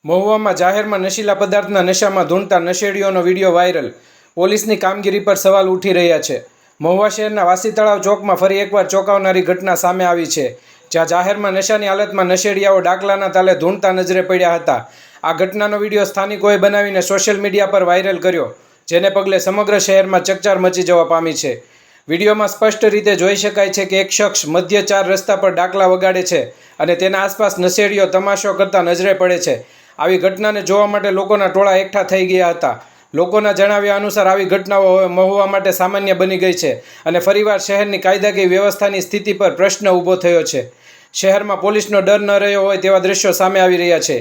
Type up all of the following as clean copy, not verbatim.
મહુવામાં જાહેરમાં નશીલા પદાર્થના નશામાં ધૂણતા નશેડીઓનો વિડીયો વાયરલ. પોલીસની કામગીરી પર સવાલ ઉઠી રહ્યા છે. મહુવા શહેરના વાસી તળાવ ચોકમાં ફરી એકવાર ચોંકાવનારી ઘટના સામે આવી છે, જ્યાં જાહેરમાં નશાની હાલતમાં નશેડીયાઓ ડાકલાના તાલે ધૂણતા નજરે પડ્યા હતા. આ ઘટનાનો વિડીયો સ્થાનિકોએ બનાવીને સોશિયલ મીડિયા પર વાયરલ કર્યો, જેને પગલે સમગ્ર શહેરમાં ચકચાર મચી જવા પામી છે. વિડીયોમાં સ્પષ્ટ રીતે જોઈ શકાય છે કે એક શખ્સ મધ્ય 4 રસ્તા પર ડાકલા વગાડે છે અને તેના આસપાસ નશેડીઓ તમાશો કરતા નજરે પડે છે. આવી ઘટનાને જોવા માટે લોકોના ટોળા એકઠા થઈ ગયા હતા. લોકોના જણાવ્યા અનુસાર આવી ઘટનાઓ હવે મહુવા માટે સામાન્ય બની ગઈ છે અને ફરીવાર શહેરની કાયદાકીય વ્યવસ્થાની સ્થિતિ પર પ્રશ્ન ઊભો થયો છે. શહેરમાં પોલીસનો ડર ન રહ્યો હોય તેવા દ્રશ્યો સામે આવી રહ્યા છે.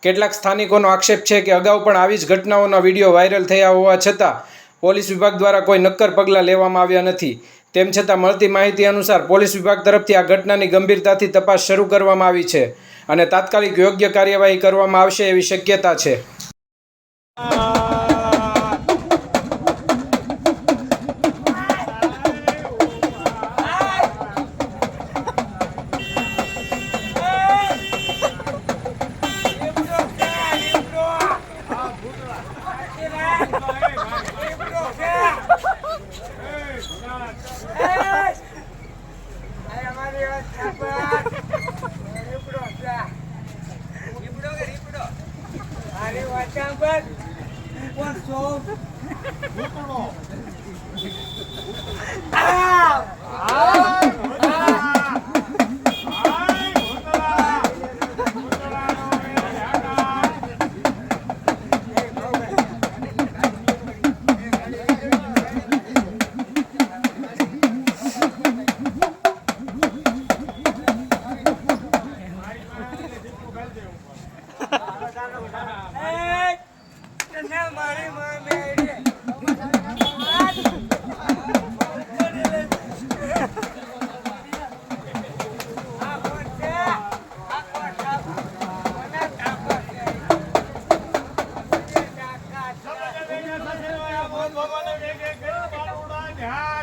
કેટલાક સ્થાનિકોનો આક્ષેપ છે કે અગાઉ પણ આવી જ ઘટનાઓના વિડીયો વાયરલ થયા હોવા છતાં પોલીસ વિભાગ દ્વારા કોઈ નક્કર પગલાં લેવામાં આવ્યા નથી. તેમ છતાં મળતી માહિતી અનુસાર પોલીસ વિભાગ તરફથી આ ઘટનાની ગંભીરતાથી તપાસ શરૂ કરવામાં આવી છે અને તાત્કાલિક યોગ્ય કાર્યવાહી કરવામાં આવશે એવી શક્યતા છે. ભગવાન